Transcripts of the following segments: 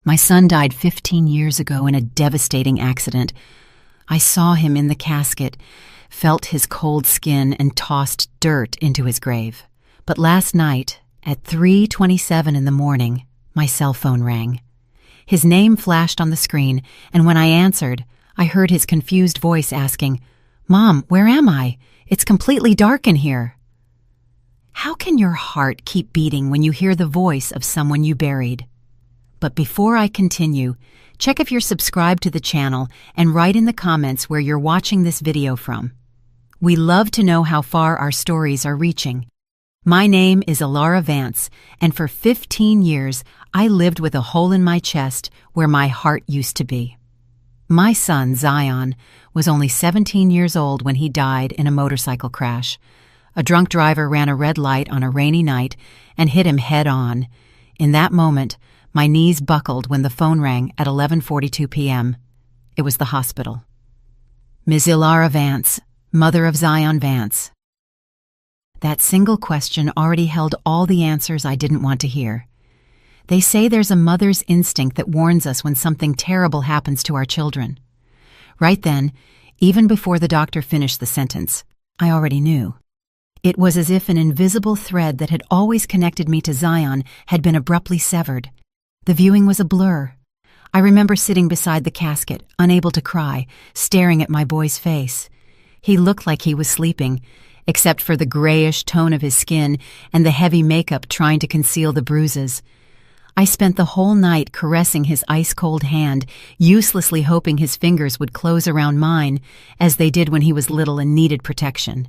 My son died 15 years ago in a devastating accident. I saw him in the casket, felt his cold skin, and tossed dirt into his grave. But last night, at 3:27 in the morning, my cell phone rang. His name flashed on the screen, and when I answered, I heard his confused voice asking, "Mom, where am I? It's completely dark in here." How can your heart keep beating when you hear the voice of someone you buried? But before I continue, check if you're subscribed to the channel and write in the comments where you're watching this video from. We love to know how far our stories are reaching. My name is Alara Vance, and for 15 years, I lived with a hole in my chest where my heart used to be. My son, Zion, was only 17 years old when he died in a motorcycle crash. A drunk driver ran a red light on a rainy night and hit him head on. In that moment, my knees buckled when the phone rang at 11:42 p.m. It was the hospital. Ms. Alara Vance, mother of Zion Vance. That single question already held all the answers I didn't want to hear. They say there's a mother's instinct that warns us when something terrible happens to our children. Right then, even before the doctor finished the sentence, I already knew. It was as if an invisible thread that had always connected me to Zion had been abruptly severed. The viewing was a blur. I remember sitting beside the casket, unable to cry, staring at my boy's face. He looked like he was sleeping, except for the grayish tone of his skin and the heavy makeup trying to conceal the bruises. I spent the whole night caressing his ice-cold hand, uselessly hoping his fingers would close around mine, as they did when he was little and needed protection.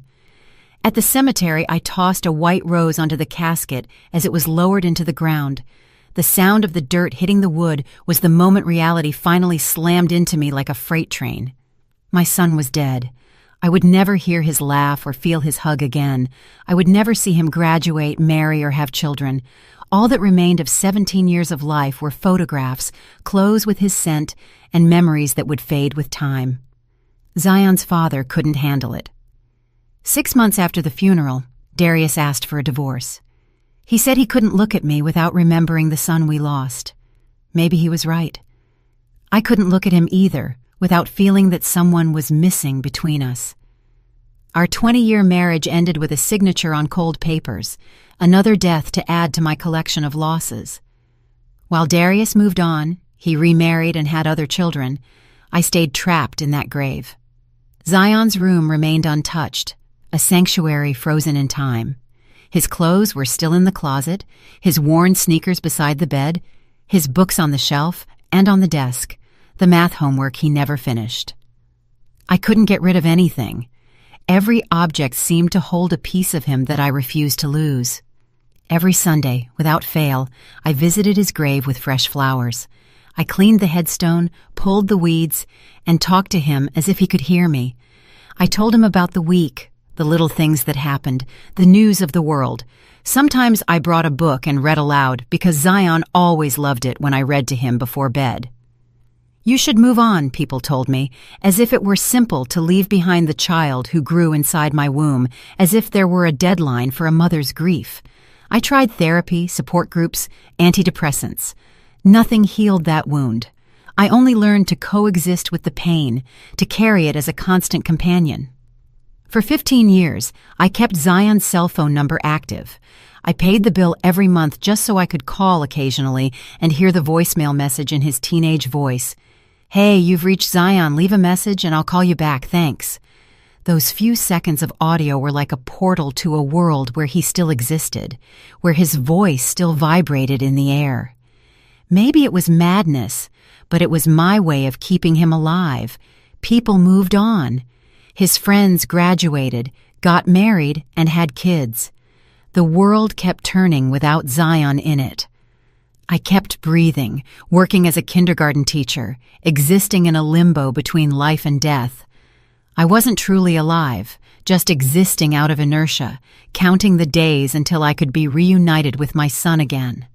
At the cemetery, I tossed a white rose onto the casket as it was lowered into the ground. The sound of the dirt hitting the wood was the moment reality finally slammed into me like a freight train. My son was dead. I would never hear his laugh or feel his hug again. I would never see him graduate, marry, or have children. All that remained of 17 years of life were photographs, clothes with his scent, and memories that would fade with time. Zion's father couldn't handle it. 6 months after the funeral, Darius asked for a divorce. He said he couldn't look at me without remembering the son we lost. Maybe he was right. I couldn't look at him either without feeling that someone was missing between us. Our 20-year marriage ended with a signature on cold papers, another death to add to my collection of losses. While Darius moved on, he remarried and had other children, I stayed trapped in that grave. Zion's room remained untouched, a sanctuary frozen in time. His clothes were still in the closet, his worn sneakers beside the bed, his books on the shelf and on the desk, the math homework he never finished. I couldn't get rid of anything. Every object seemed to hold a piece of him that I refused to lose. Every Sunday, without fail, I visited his grave with fresh flowers. I cleaned the headstone, pulled the weeds, and talked to him as if he could hear me. I told him about the week, the little things that happened, the news of the world. Sometimes I brought a book and read aloud because Zion always loved it when I read to him before bed. You should move on, people told me, as if it were simple to leave behind the child who grew inside my womb, as if there were a deadline for a mother's grief. I tried therapy, support groups, antidepressants. Nothing healed that wound. I only learned to coexist with the pain, to carry it as a constant companion. For 15 years, I kept Zion's cell phone number active. I paid the bill every month just so I could call occasionally and hear the voicemail message in his teenage voice. "Hey, you've reached Zion. Leave a message and I'll call you back. Thanks." Those few seconds of audio were like a portal to a world where he still existed, where his voice still vibrated in the air. Maybe it was madness, but it was my way of keeping him alive. People moved on. His friends graduated, got married, and had kids. The world kept turning without Zion in it. I kept breathing, working as a kindergarten teacher, existing in a limbo between life and death. I wasn't truly alive, just existing out of inertia, counting the days until I could be reunited with my son again.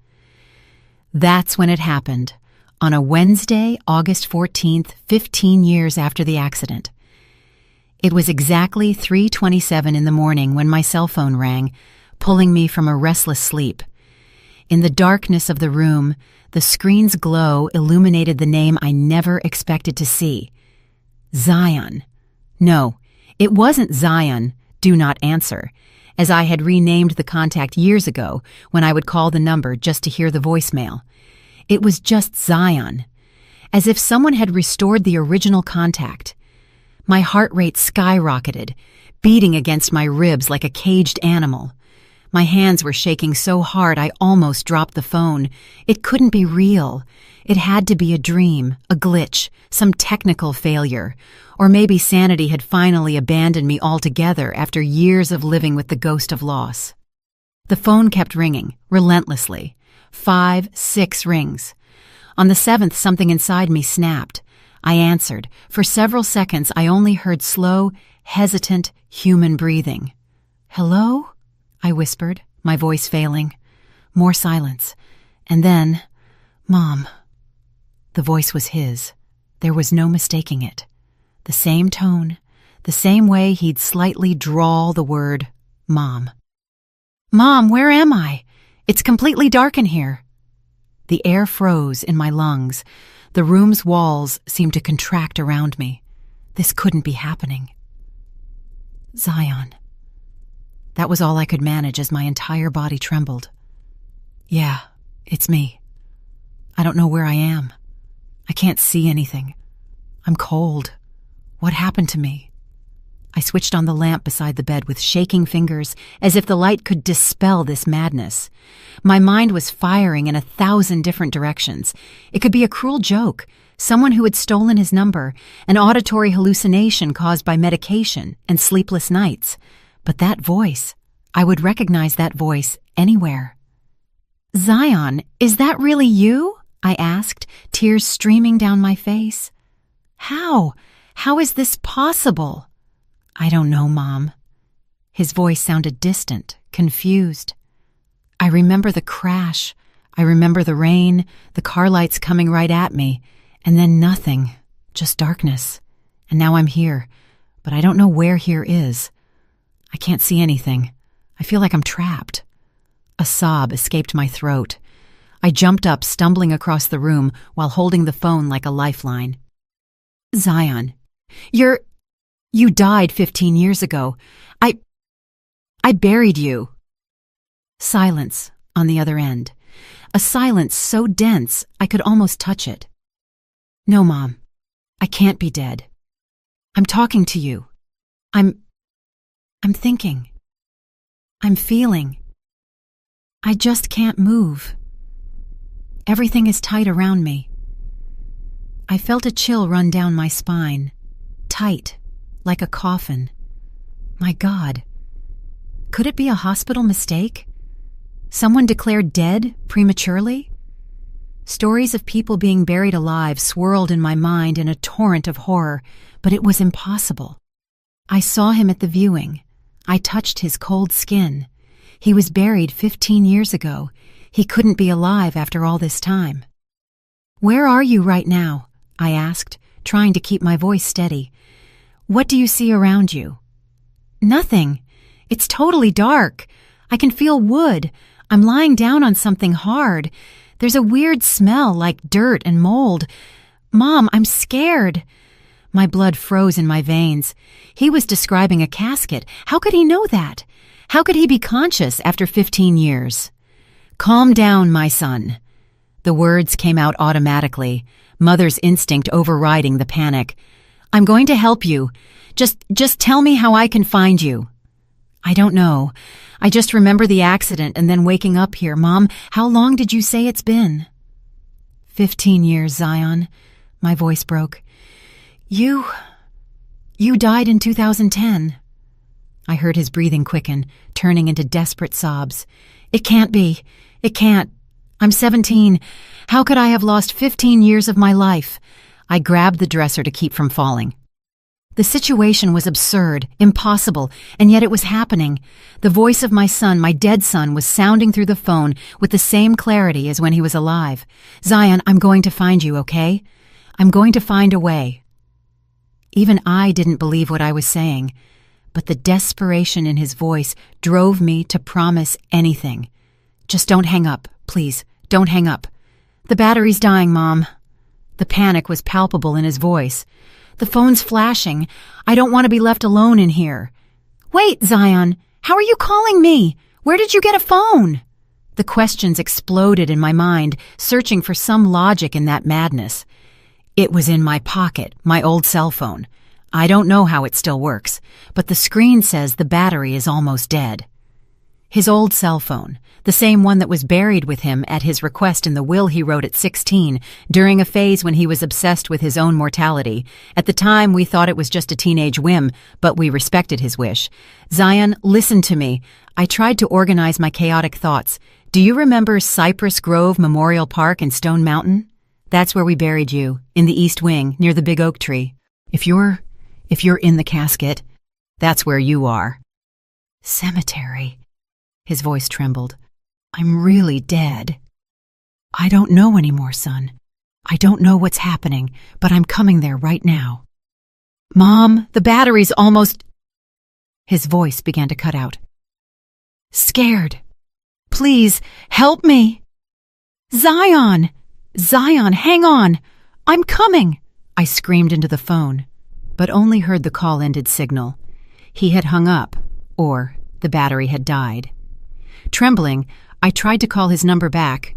That's when it happened, on a Wednesday, August 14th, 15 years after the accident. It was exactly 3:27 in the morning when my cell phone rang, pulling me from a restless sleep. In the darkness of the room, the screen's glow illuminated the name I never expected to see. Zion. No, it wasn't Zion, do not answer, as I had renamed the contact years ago when I would call the number just to hear the voicemail. It was just Zion, as if someone had restored the original contact. My heart rate skyrocketed, beating against my ribs like a caged animal. My hands were shaking so hard I almost dropped the phone. It couldn't be real. It had to be a dream, a glitch, some technical failure. Or maybe sanity had finally abandoned me altogether after years of living with the ghost of loss. The phone kept ringing, relentlessly. 5, 6 rings. On the 7th, something inside me snapped. I answered. For several seconds, I only heard slow, hesitant, human breathing. "Hello?" I whispered, my voice failing. More silence. And then, "Mom." The voice was his. There was no mistaking it. The same tone, the same way he'd slightly drawl the word, Mom. "Mom, where am I? It's completely dark in here." The air froze in my lungs. The room's walls seemed to contract around me. This couldn't be happening. "Zion." That was all I could manage as my entire body trembled. "Yeah, it's me. I don't know where I am. I can't see anything. I'm cold. What happened to me?" I switched on the lamp beside the bed with shaking fingers, as if the light could dispel this madness. My mind was firing in 1,000 different directions. It could be a cruel joke, someone who had stolen his number, an auditory hallucination caused by medication and sleepless nights. But that voice, I would recognize that voice anywhere. "Zion, is that really you?" I asked, tears streaming down my face. "How? How is this possible?" "I don't know, Mom." His voice sounded distant, confused. "I remember the crash. I remember the rain, the car lights coming right at me, and then nothing, just darkness. And now I'm here, but I don't know where here is. I can't see anything. I feel like I'm trapped." A sob escaped my throat. I jumped up, stumbling across the room while holding the phone like a lifeline. "Zion, you died 15 years ago. I buried you." Silence on the other end. A silence so dense I could almost touch it. "No, Mom, I can't be dead. I'm talking to you. I'm thinking. I'm feeling. I just can't move. Everything is tight around me." I felt a chill run down my spine, tight, like a coffin. My God. Could it be a hospital mistake? Someone declared dead prematurely? Stories of people being buried alive swirled in my mind in a torrent of horror, but it was impossible. I saw him at the viewing. I touched his cold skin. He was buried 15 years ago. He couldn't be alive after all this time. "Where are you right now?" I asked, trying to keep my voice steady. "What do you see around you?" "Nothing. It's totally dark. I can feel wood. I'm lying down on something hard. There's a weird smell like dirt and mold. Mom, I'm scared." My blood froze in my veins. He was describing a casket. How could he know that? How could he be conscious after 15 years? "Calm down, my son." The words came out automatically, mother's instinct overriding the panic. "I'm going to help you. Just tell me how I can find you." "I don't know. I just remember the accident and then waking up here. Mom, how long did you say it's been?" 15 years, Zion." My voice broke. You died in 2010. I heard his breathing quicken, turning into desperate sobs. "It can't be. It can't. I'm 17. How could I have lost 15 years of my life?" I grabbed the dresser to keep from falling. The situation was absurd, impossible, and yet it was happening. The voice of my son, my dead son, was sounding through the phone with the same clarity as when he was alive. "Zion, I'm going to find you, okay? I'm going to find a way." Even I didn't believe what I was saying, but the desperation in his voice drove me to promise anything. "Just don't hang up, Please, don't hang up. The battery's dying, Mom. The panic was palpable in his voice. The phone's flashing. I don't want to be left alone in here. Wait, Zion, how are you calling me? Where did you get a phone? The questions exploded in my mind, searching for some logic in that madness. It was in my pocket, my old cell phone. I don't know how it still works, but the screen says the battery is almost dead. His old cell phone, the same one that was buried with him at his request in the will he wrote at 16, during a phase when he was obsessed with his own mortality. At the time, we thought it was just a teenage whim, but we respected his wish. Zion, listen to me. I tried to organize my chaotic thoughts. Do you remember Cypress Grove Memorial Park in Stone Mountain? That's where we buried you, in the east wing, near the big oak tree. If you're in the casket, that's where you are. Cemetery. His voice trembled. I'm really dead. I don't know anymore, son. I don't know what's happening, but I'm coming there right now. Mom, the battery's almost... His voice began to cut out. Scared. Please, help me. Zion! Zion, hang on! I'm coming! I screamed into the phone, but only heard the call-ended signal. He had hung up, or the battery had died. Trembling, I tried to call his number back.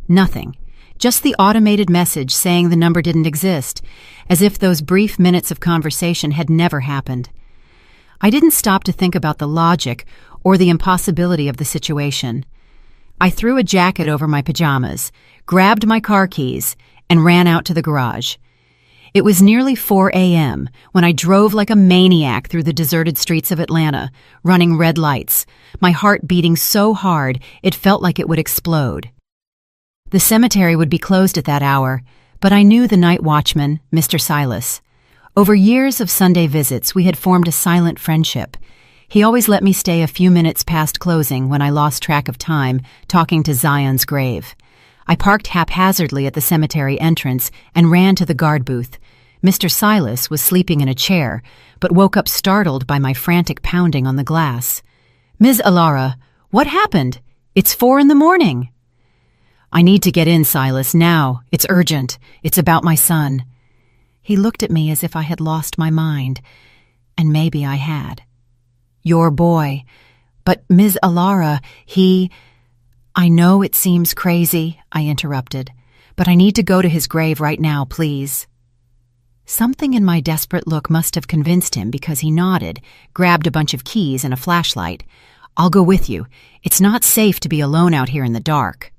Nothing. Just the automated message saying the number didn't exist, as if those brief minutes of conversation had never happened. I didn't stop to think about the logic or the impossibility of the situation. I threw a jacket over my pajamas, grabbed my car keys, and ran out to the garage. It was nearly 4 a.m. when I drove like a maniac through the deserted streets of Atlanta, running red lights, my heart beating so hard it felt like it would explode. The cemetery would be closed at that hour, but I knew the night watchman, Mr. Silas. Over years of Sunday visits, we had formed a silent friendship. He always let me stay a few minutes past closing when I lost track of time, talking to Zion's grave. I parked haphazardly at the cemetery entrance and ran to the guard booth. Mr. Silas was sleeping in a chair, but woke up startled by my frantic pounding on the glass. Ms. Alara, what happened? It's 4 a.m. I need to get in, Silas, now. It's urgent. It's about my son. He looked at me as if I had lost my mind, and maybe I had. Your boy. But Ms. Alara, I know it seems crazy, I interrupted, but I need to go to his grave right now, please. Something in my desperate look must have convinced him because he nodded, grabbed a bunch of keys and a flashlight. I'll go with you. It's not safe to be alone out here in the dark.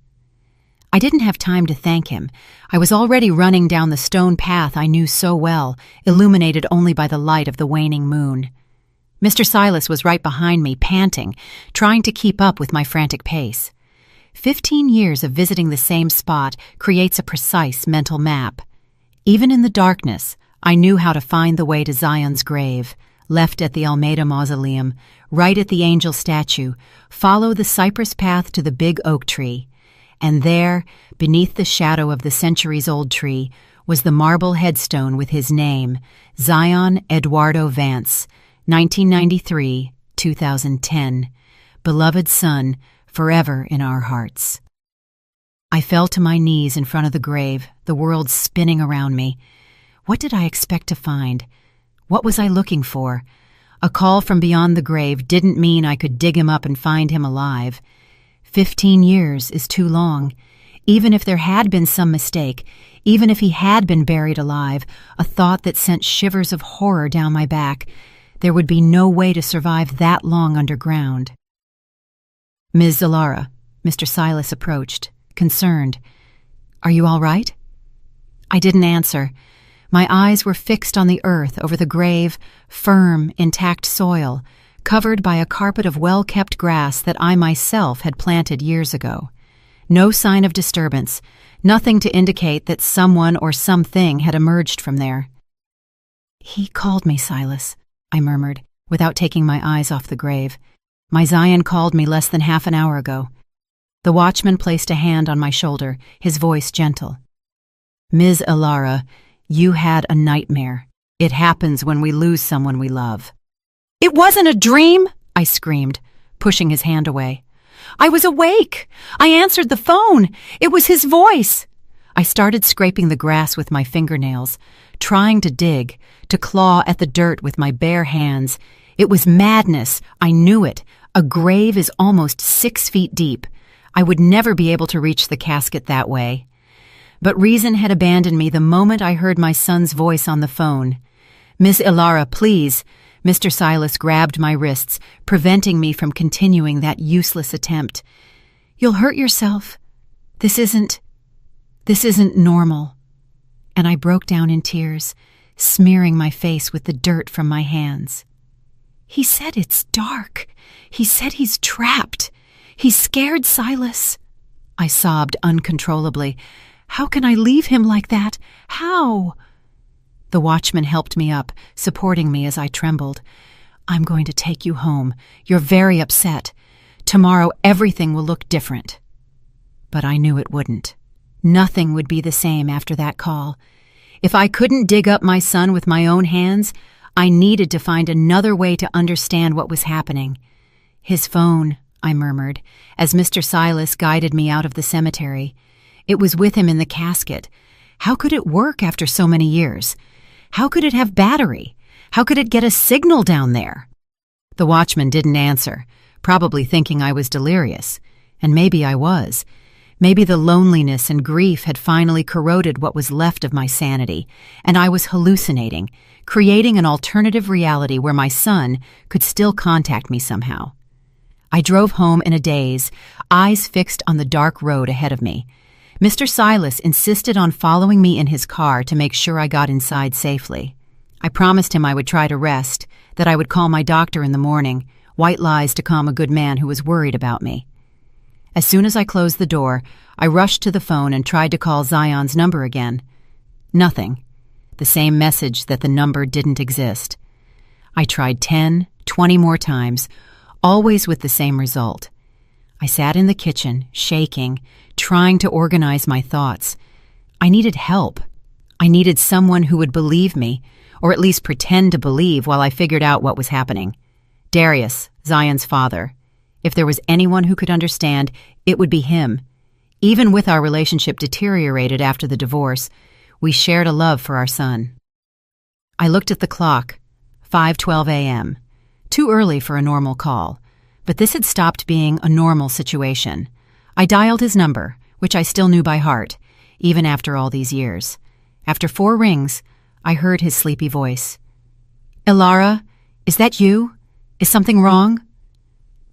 I didn't have time to thank him. I was already running down the stone path I knew so well, illuminated only by the light of the waning moon. Mr. Silas was right behind me, panting, trying to keep up with my frantic pace. 15 years of visiting the same spot creates a precise mental map. Even in the darkness, I knew how to find the way to Zion's grave, left at the Almeida Mausoleum, right at the angel statue, follow the cypress path to the big oak tree. And there, beneath the shadow of the centuries-old tree, was the marble headstone with his name, Zion Eduardo Vance, 1993-2010, beloved son, forever in our hearts. I fell to my knees in front of the grave, the world spinning around me. What did I expect to find? What was I looking for? A call from beyond the grave didn't mean I could dig him up and find him alive. 15 years is too long. Even if there had been some mistake, even if he had been buried alive, a thought that sent shivers of horror down my back, there would be no way to survive that long underground. Ms. Zalara, Mr. Silas approached, concerned. Are you all right? I didn't answer. My eyes were fixed on the earth over the grave, firm, intact soil, covered by a carpet of well-kept grass that I myself had planted years ago. No sign of disturbance, nothing to indicate that someone or something had emerged from there. He called me, Silas, I murmured, without taking my eyes off the grave. My Zion called me less than half an hour ago. The watchman placed a hand on my shoulder, his voice gentle. Ms. Alara, you had a nightmare. It happens when we lose someone we love. It wasn't a dream, I screamed, pushing his hand away. I was awake! I answered the phone! It was his voice! I started scraping the grass with my fingernails, trying to dig, to claw at the dirt with my bare hands. It was madness. I knew it. A grave is almost 6 feet deep. I would never be able to reach the casket that way. But reason had abandoned me the moment I heard my son's voice on the phone. "Miss Ilara, please." Mr. Silas grabbed my wrists, preventing me from continuing that useless attempt. "You'll hurt yourself. This isn't normal." And I broke down in tears, smearing my face with the dirt from my hands. "He said it's dark. He said he's trapped. He's scared, Silas." I sobbed uncontrollably. "How can I leave him like that? How?" The watchman helped me up, supporting me as I trembled. "I'm going to take you home. You're very upset. Tomorrow everything will look different." But I knew it wouldn't. Nothing would be the same after that call. If I couldn't dig up my son with my own hands, I needed to find another way to understand what was happening. "His phone," I murmured, as Mr. Silas guided me out of the cemetery. It was with him in the casket. How could it work after so many years? How could it have battery? How could it get a signal down there? The watchman didn't answer, probably thinking I was delirious. And maybe I was. Maybe the loneliness and grief had finally corroded what was left of my sanity, and I was hallucinating, creating an alternative reality where my son could still contact me somehow. I drove home in a daze, eyes fixed on the dark road ahead of me. Mr. Silas insisted on following me in his car to make sure I got inside safely. I promised him I would try to rest, that I would call my doctor in the morning, white lies to calm a good man who was worried about me. As soon as I closed the door, I rushed to the phone and tried to call Zion's number again. Nothing. The same message that the number didn't exist. I tried 10, 20 more times, always with the same result. I sat in the kitchen, shaking, trying to organize my thoughts. I needed help. I needed someone who would believe me, or at least pretend to believe while I figured out what was happening. Darius, Zion's father. If there was anyone who could understand, it would be him. Even with our relationship deteriorated after the divorce, we shared a love for our son. I looked at the clock, 5:12 a.m. Too early for a normal call, but this had stopped being a normal situation. I dialed his number, which I still knew by heart, even after all these years. After 4 rings, I heard his sleepy voice. "Ilara, is that you? Is something wrong?"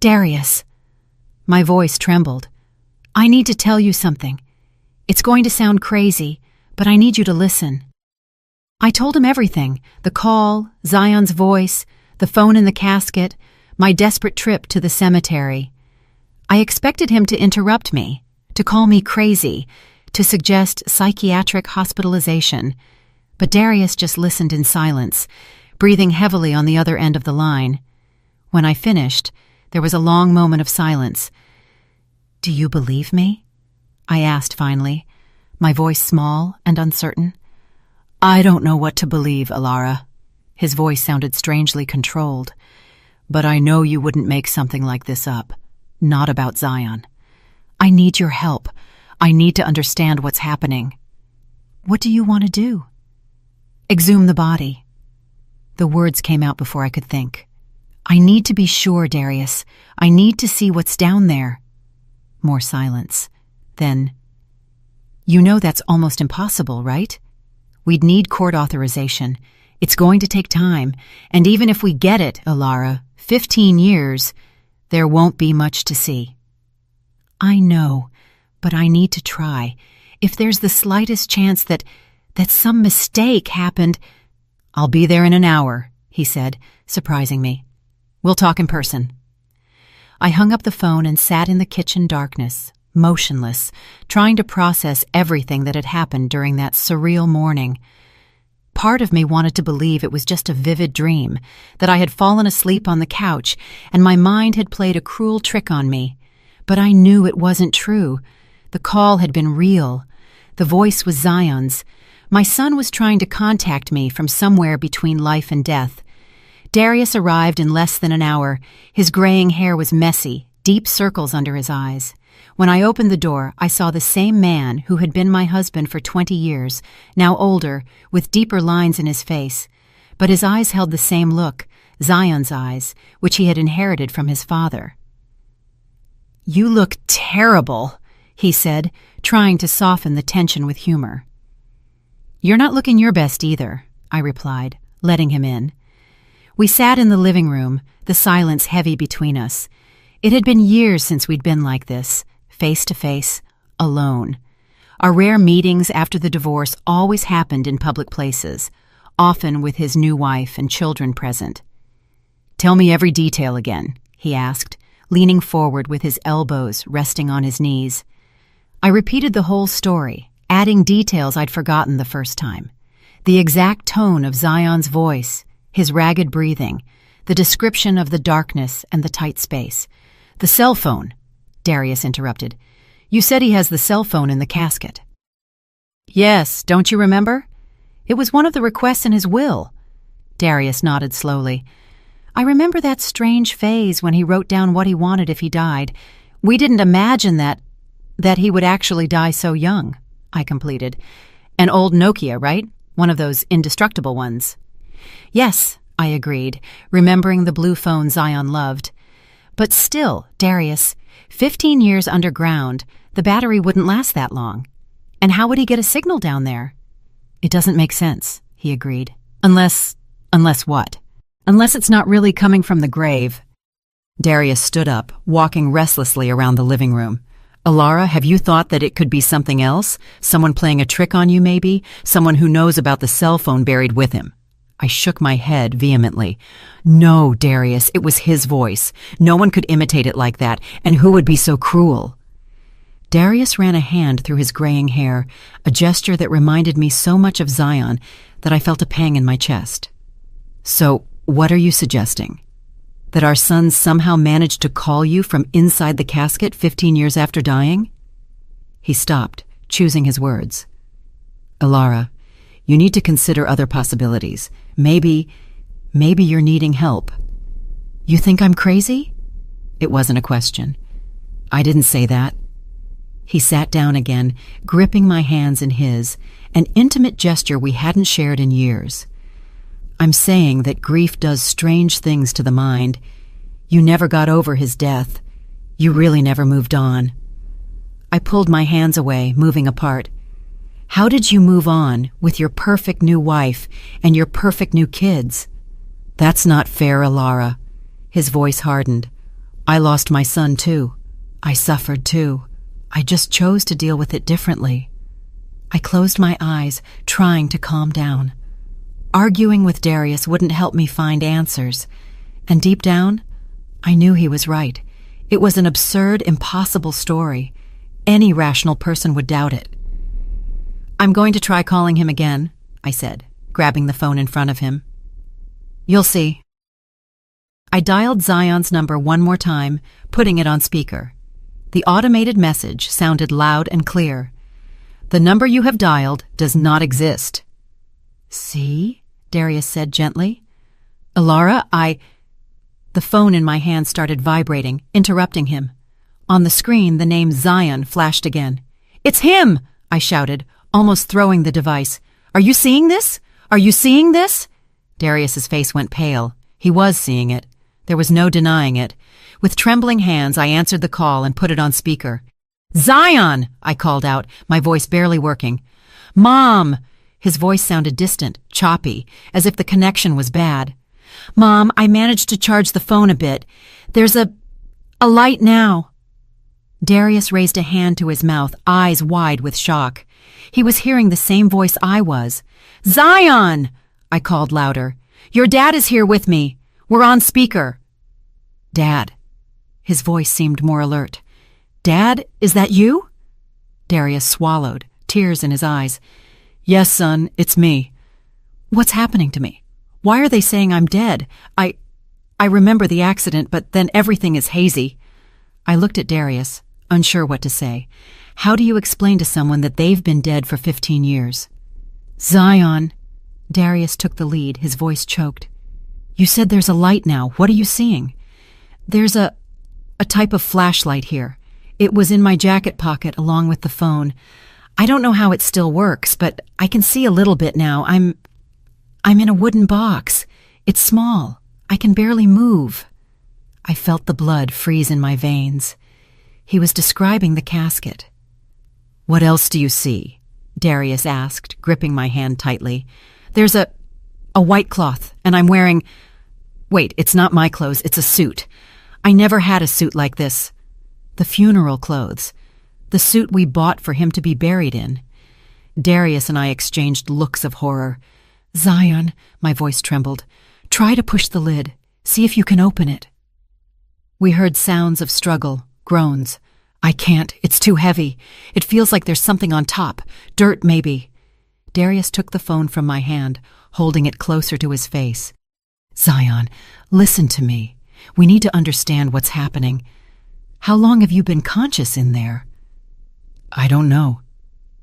"Darius." My voice trembled. "I need to tell you something. It's going to sound crazy, but I need you to listen." I told him everything, the call, Zion's voice, the phone in the casket, my desperate trip to the cemetery. I expected him to interrupt me, to call me crazy, to suggest psychiatric hospitalization, but Darius just listened in silence, breathing heavily on the other end of the line. When I finished, there was a long moment of silence. "Do you believe me?" I asked finally, my voice small and uncertain. "I don't know what to believe, Ilara." His voice sounded strangely controlled. "But I know you wouldn't make something like this up. Not about Zion. I need your help. I need to understand what's happening." "What do you want to do?" "Exhume the body." The words came out before I could think. "I need to be sure, Darius. I need to see what's down there." More silence. Then, "You know that's almost impossible, right? We'd need court authorization. It's going to take time, and even if we get it, Ilara, 15 years, there won't be much to see." "I know, but I need to try. If there's the slightest chance that some mistake happened—" "I'll be there in an hour," he said, surprising me. "We'll talk in person." I hung up the phone and sat in the kitchen darkness, motionless, trying to process everything that had happened during that surreal morning. Part of me wanted to believe it was just a vivid dream, that I had fallen asleep on the couch and my mind had played a cruel trick on me. But I knew it wasn't true. The call had been real. The voice was Zion's. My son was trying to contact me from somewhere between life and death. Darius arrived in less than an hour. His graying hair was messy, deep circles under his eyes. When I opened the door, I saw the same man who had been my husband for 20 years, now older, with deeper lines in his face. But his eyes held the same look, Zion's eyes, which he had inherited from his father. "You look terrible," he said, trying to soften the tension with humor. "You're not looking your best either," I replied, letting him in. We sat in the living room, the silence heavy between us. It had been years since we'd been like this, face to face, alone. Our rare meetings after the divorce always happened in public places, often with his new wife and children present. "Tell me every detail again," he asked, leaning forward with his elbows resting on his knees. I repeated the whole story, adding details I'd forgotten the first time. The exact tone of Zion's voice, his ragged breathing, the description of the darkness and the tight space. "The cell phone," Darius interrupted. "You said he has the cell phone in the casket." "Yes, don't you remember? It was one of the requests in his will." Darius nodded slowly. "I remember that strange phase when he wrote down what he wanted if he died. We didn't imagine that he would actually die so young," I completed. "An old Nokia, right? One of those indestructible ones." "Yes," I agreed, remembering the blue phone Zion loved. "But still, Darius, 15 years underground, the battery wouldn't last that long. And how would he get a signal down there?" "It doesn't make sense," he agreed. Unless what? Unless it's not really coming from the grave." Darius stood up, walking restlessly around the living room. "Alara, have you thought that it could be something else? Someone playing a trick on you, maybe? Someone who knows about the cell phone buried with him?" I shook my head vehemently. "No, Darius, it was his voice. No one could imitate it like that, and who would be so cruel?" Darius ran a hand through his graying hair, a gesture that reminded me so much of Zion that I felt a pang in my chest. "So, what are you suggesting? That our son somehow managed to call you from inside the casket 15 years after dying?" He stopped, choosing his words. "Alara, you need to consider other possibilities. Maybe you're needing help." "You think I'm crazy?" It wasn't a question. "I didn't say that." He sat down again, gripping my hands in his, an intimate gesture we hadn't shared in years. "I'm saying that grief does strange things to the mind. You never got over his death. You really never moved on." I pulled my hands away, moving apart. "How did you move on with your perfect new wife and your perfect new kids?" "That's not fair, Alara." His voice hardened. "I lost my son too. I suffered too. I just chose to deal with it differently." I closed my eyes, trying to calm down. Arguing with Darius wouldn't help me find answers, and deep down, I knew he was right. It was an absurd, impossible story. Any rational person would doubt it. "I'm going to try calling him again," I said, grabbing the phone in front of him. "You'll see." I dialed Zion's number one more time, putting it on speaker. The automated message sounded loud and clear. "The number you have dialed does not exist." "See?" Darius said gently. "Alara, The phone in my hand started vibrating, interrupting him. On the screen, the name Zion flashed again. "It's him!" I shouted, almost throwing the device. "Are you seeing this? Are you seeing this?" Darius's face went pale. He was seeing it. There was no denying it. With trembling hands, I answered the call and put it on speaker. "Zion!" I called out, my voice barely working. "Mom!" His voice sounded distant, choppy, as if the connection was bad. "Mom, I managed to charge the phone a bit. There's a light now." Darius raised a hand to his mouth, eyes wide with shock. He was hearing the same voice I was. "Zion!" I called louder. "Your dad is here with me. We're on speaker." "Dad." His voice seemed more alert. "Dad, is that you?" Darius swallowed, tears in his eyes. "Yes, son, it's me." "What's happening to me? Why are they saying I'm dead? I remember the accident, but then everything is hazy." I looked at Darius, unsure what to say. How do you explain to someone that they've been dead for 15 years? "Zion." Darius took the lead, his voice choked. "You said there's a light now. What are you seeing?" There's a a type of flashlight here. It was in my jacket pocket along with the phone. I don't know how it still works, but I can see a little bit now. I'm in a wooden box. It's small. I can barely move." I felt the blood freeze in my veins. He was describing the casket. "What else do you see?" Darius asked, gripping my hand tightly. "There's a white cloth, and I'm wearing— Wait, it's not my clothes, it's a suit. I never had a suit like this. The funeral clothes. The suit we bought for him to be buried in." Darius and I exchanged looks of horror. "Zion," my voice trembled, "try to push the lid. See if you can open it." We heard sounds of struggle, groans. "I can't. It's too heavy. It feels like there's something on top. Dirt, maybe." Darius took the phone from my hand, holding it closer to his face. "Zion, listen to me. We need to understand what's happening. How long have you been conscious in there?" "I don't know."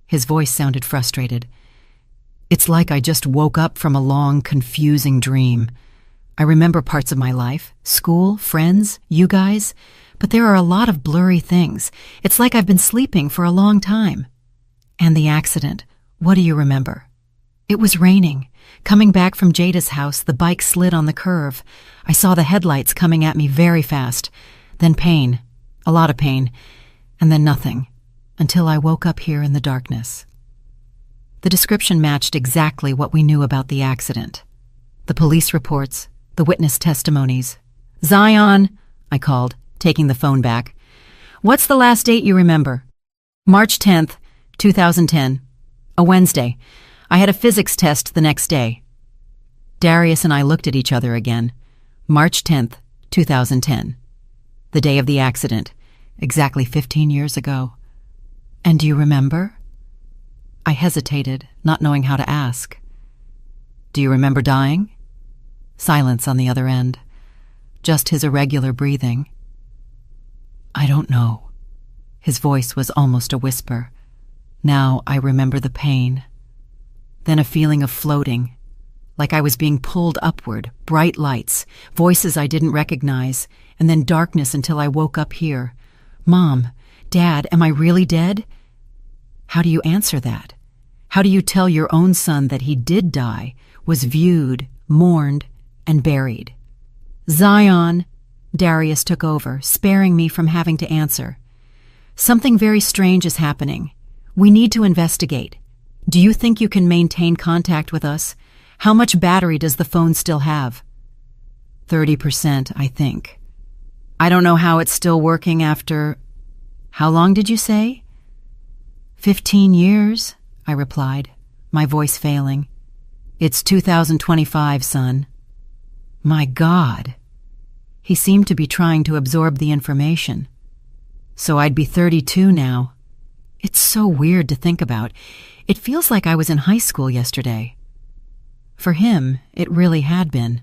His voice sounded frustrated. "It's like I just woke up from a long, confusing dream. I remember parts of my life, school, friends, you guys, but there are a lot of blurry things. It's like I've been sleeping for a long time." "And the accident, what do you remember?" "It was raining. Coming back from Jada's house, the bike slid on the curve. I saw the headlights coming at me very fast. Then pain, a lot of pain, and then nothing, until I woke up here in the darkness." The description matched exactly what we knew about the accident. The police reports, the witness testimonies. "Zion," I called, taking the phone back. "What's the last date you remember?" "March 10th, 2010. A Wednesday. I had a physics test the next day." Darius and I looked at each other again. March 10th, 2010. The day of the accident, exactly 15 years ago. "And do you remember?" I hesitated, not knowing how to ask. "Do you remember dying?" Silence on the other end. Just his irregular breathing. "I don't know." His voice was almost a whisper. "Now I remember the pain." Then a feeling of floating, like I was being pulled upward, bright lights, voices I didn't recognize, and then darkness until I woke up here. "Mom, Dad, am I really dead?" How do you answer that? How do you tell your own son that he did die, was viewed, mourned, and buried? "Zion," Darius took over, sparing me from having to answer. "Something very strange is happening. We need to investigate. Do you think you can maintain contact with us? How much battery does the phone still have?" 30%, I think. "I don't know how it's still working after— How long did you say?" 15 years, I replied, my voice failing. "It's 2025, son." My God. He seemed to be trying to absorb the information. So I'd be 32 now. It's so weird to think about. It feels like I was in high school yesterday. For him, it really had been.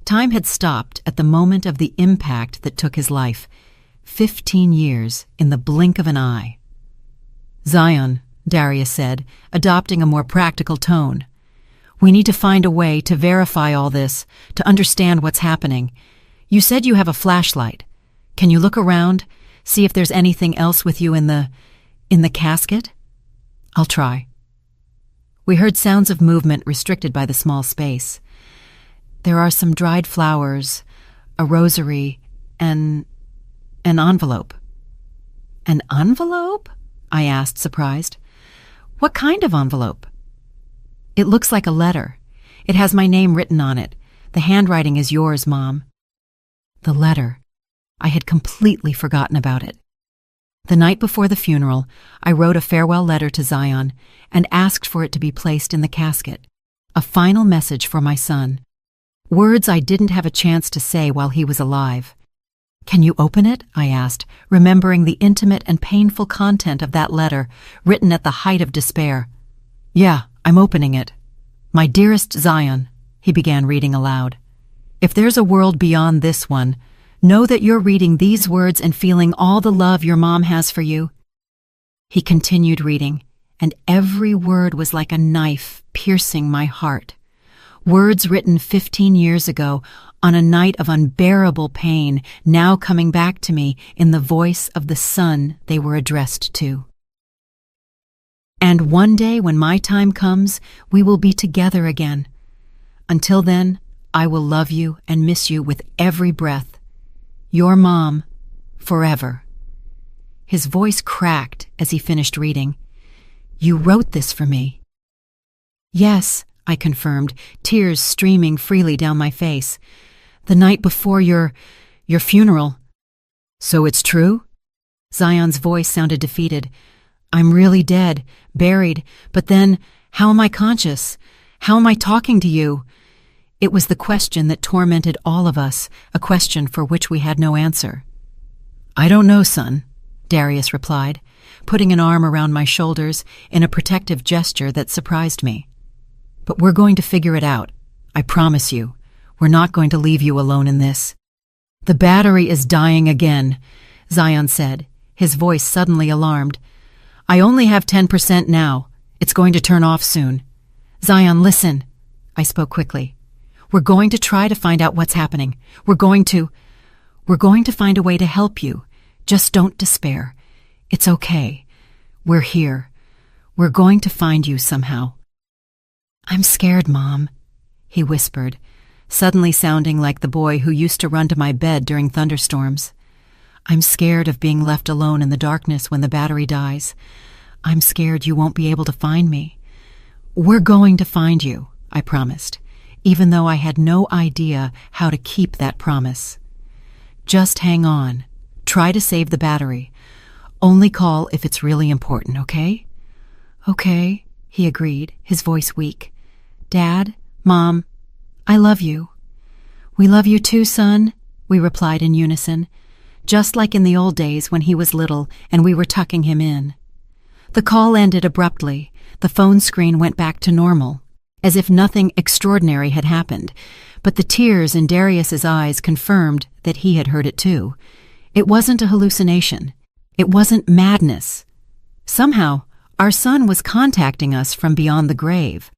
Time had stopped at the moment of the impact that took his life. 15 years in the blink of an eye. "Zion," Darius said, adopting a more practical tone. "We need to find a way to verify all this, to understand what's happening. You said you have a flashlight. Can you look around, see if there's anything else with you in the casket?" "I'll try." We heard sounds of movement restricted by the small space. There are some dried flowers, a rosary, and an envelope. "An envelope?" I asked, surprised. "What kind of envelope?" "It looks like a letter. It has my name written on it. The handwriting is yours, Mom." The letter. I had completely forgotten about it. The night before the funeral, I wrote a farewell letter to Zion and asked for it to be placed in the casket. A final message for my son. Words I didn't have a chance to say while he was alive. "Can you open it?" I asked, remembering the intimate and painful content of that letter, written at the height of despair. "Yeah, I'm opening it." "My dearest Zion," he began reading aloud. "If there's a world beyond this one, know that you're reading these words and feeling all the love your mom has for you." He continued reading, and every word was like a knife piercing my heart. Words written 15 years ago, on a night of unbearable pain, now coming back to me in the voice of the son they were addressed to. And one day when my time comes, we will be together again. Until then, I will love you and miss you with every breath. Your mom, forever. His voice cracked as he finished reading. You wrote this for me. Yes, I confirmed, tears streaming freely down my face. The night before your funeral. So it's true? Zion's voice sounded defeated. I'm really dead, buried, but then, how am I conscious? How am I talking to you? It was the question that tormented all of us, a question for which we had no answer. I don't know, son, Darius replied, putting an arm around my shoulders in a protective gesture that surprised me. But we're going to figure it out, I promise you. We're not going to leave you alone in this. The battery is dying again, Zion said, his voice suddenly alarmed. I only have 10% now. It's going to turn off soon. Zion, listen, I spoke quickly. We're going to try to find out what's happening. We're going to find a way to help you. Just don't despair. It's okay. We're here. We're going to find you somehow. I'm scared, Mom, he whispered, suddenly sounding like the boy who used to run to my bed during thunderstorms. I'm scared of being left alone in the darkness when the battery dies. I'm scared you won't be able to find me. We're going to find you, I promised, even though I had no idea how to keep that promise. Just hang on. Try to save the battery. Only call if it's really important, okay? Okay, he agreed, his voice weak. Dad, Mom, I love you. We love you too, son, we replied in unison, just like in the old days when he was little and we were tucking him in. The call ended abruptly. The phone screen went back to normal, as if nothing extraordinary had happened, but the tears in Darius's eyes confirmed that he had heard it too. It wasn't a hallucination. It wasn't madness. Somehow, our son was contacting us from beyond the grave.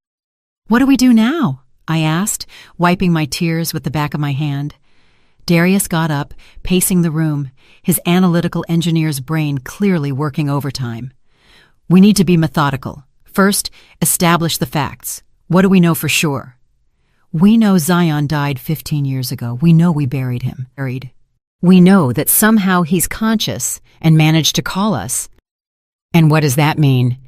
What do we do now? I asked, wiping my tears with the back of my hand. Darius got up, pacing the room, his analytical engineer's brain clearly working overtime. We need to be methodical. First, establish the facts. What do we know for sure? We know Zion died 15 years ago. We know we buried him. We know that somehow he's conscious and managed to call us. And what does that mean?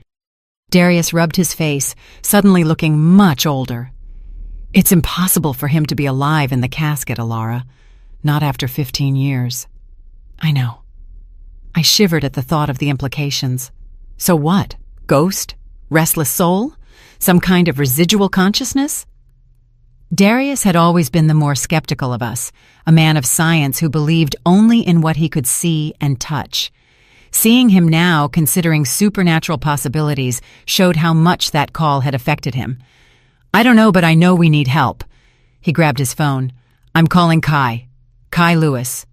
Darius rubbed his face, suddenly looking much older. It's impossible for him to be alive in the casket, Alara. Not after 15 years. I know. I shivered at the thought of the implications. So what? Ghost? Restless soul? Some kind of residual consciousness? Darius had always been the more skeptical of us, a man of science who believed only in what he could see and touch. Seeing him now considering supernatural possibilities showed how much that call had affected him. I don't know, but I know we need help. He grabbed his phone. I'm calling Kai. Kai Lewis.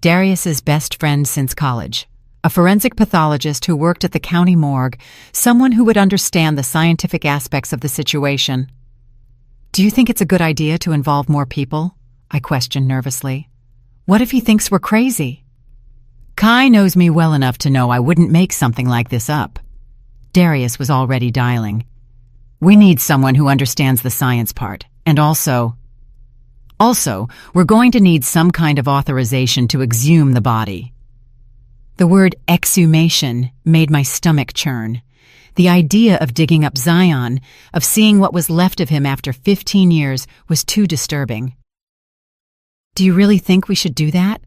Darius's best friend since college. A forensic pathologist who worked at the county morgue, someone who would understand the scientific aspects of the situation. Do you think it's a good idea to involve more people? I questioned nervously. What if he thinks we're crazy? Kai knows me well enough to know I wouldn't make something like this up. Darius was already dialing. We need someone who understands the science part, and also, we're going to need some kind of authorization to exhume the body. The word exhumation made my stomach churn. The idea of digging up Zion, of seeing what was left of him after 15 years, was too disturbing. Do you really think we should do that?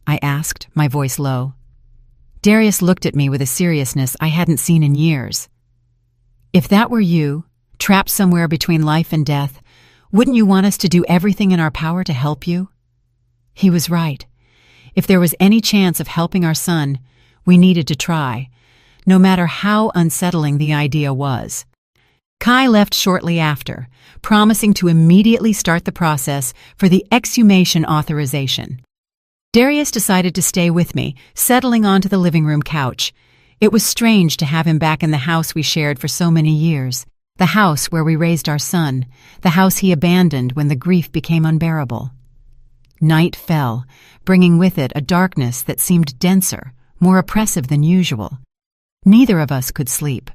I asked, my voice low. Darius looked at me with a seriousness I hadn't seen in years. If that were you, trapped somewhere between life and death, wouldn't you want us to do everything in our power to help you? He was right. If there was any chance of helping our son, we needed to try, no matter how unsettling the idea was. Kai left shortly after, promising to immediately start the process for the exhumation authorization. Darius decided to stay with me, settling onto the living room couch. It was strange to have him back in the house we shared for so many years. The house where we raised our son, the house he abandoned when the grief became unbearable. Night fell, bringing with it a darkness that seemed denser, more oppressive than usual. Neither of us could sleep.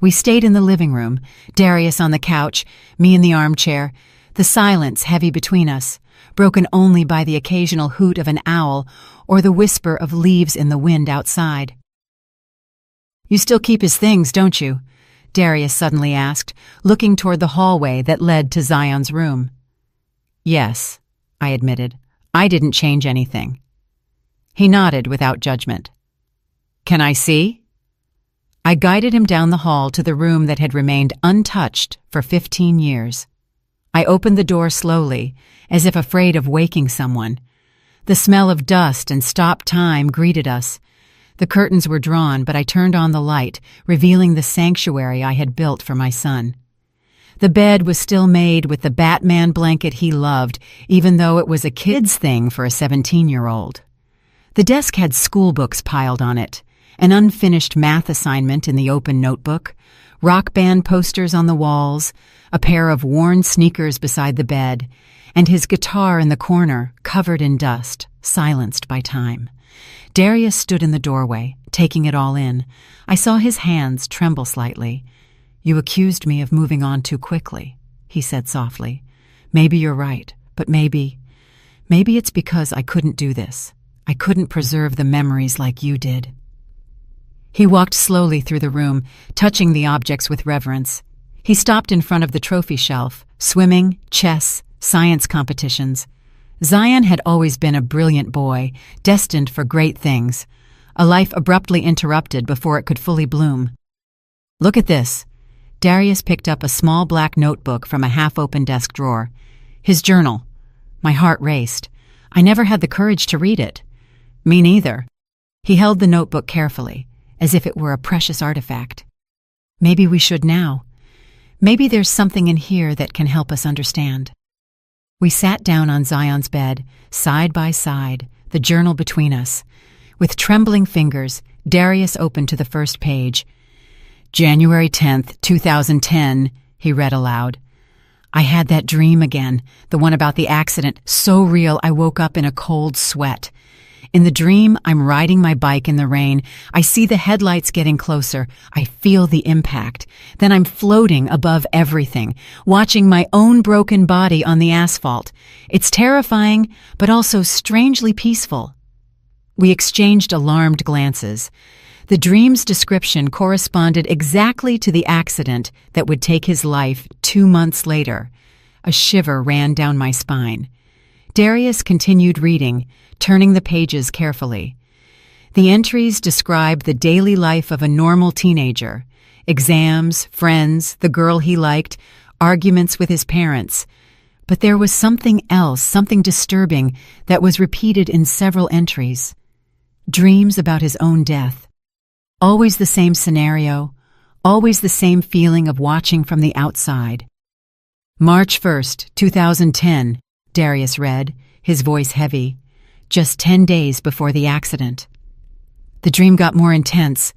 We stayed in the living room, Darius on the couch, me in the armchair, the silence heavy between us, broken only by the occasional hoot of an owl or the whisper of leaves in the wind outside. "You still keep his things, don't you?" Darius suddenly asked, looking toward the hallway that led to Zion's room. "Yes," I admitted. "I didn't change anything." He nodded without judgment. "Can I see?" I guided him down the hall to the room that had remained untouched for 15 years. I opened the door slowly, as if afraid of waking someone. The smell of dust and stopped time greeted us. The curtains were drawn, but I turned on the light, revealing the sanctuary I had built for my son. The bed was still made with the Batman blanket he loved, even though it was a kid's thing for a 17-year-old. The desk had school books piled on it, an unfinished math assignment in the open notebook, rock band posters on the walls, a pair of worn sneakers beside the bed, and his guitar in the corner, covered in dust, silenced by time. Darius stood in the doorway, taking it all in. I saw his hands tremble slightly. "You accused me of moving on too quickly," he said softly. "Maybe you're right, but maybe it's because I couldn't do this. I couldn't preserve the memories like you did." He walked slowly through the room, touching the objects with reverence. He stopped in front of the trophy shelf, swimming, chess, science competitions. Zion had always been a brilliant boy, destined for great things, a life abruptly interrupted before it could fully bloom. "Look at this." Darius picked up a small black notebook from a half-open desk drawer. His journal. My heart raced. I never had the courage to read it. Me neither. He held the notebook carefully, as if it were a precious artifact. "Maybe we should now. Maybe there's something in here that can help us understand." We sat down on Zion's bed, side by side, the journal between us. With trembling fingers, Darius opened to the first page. "January 10th, 2010, he read aloud. "I had that dream again, the one about the accident, so real I woke up in a cold sweat. In the dream, I'm riding my bike in the rain. I see the headlights getting closer. I feel the impact. Then I'm floating above everything, watching my own broken body on the asphalt. It's terrifying, but also strangely peaceful." We exchanged alarmed glances. The dream's description corresponded exactly to the accident that would take his life 2 months later. A shiver ran down my spine. Darius continued reading, turning the pages carefully. The entries described the daily life of a normal teenager: exams, friends, the girl he liked, arguments with his parents. But there was something else, something disturbing, that was repeated in several entries. Dreams about his own death. Always the same scenario, always the same feeling of watching from the outside. "March 1st, 2010, Darius read, his voice heavy. "Just 10 days before the accident." The dream got more intense.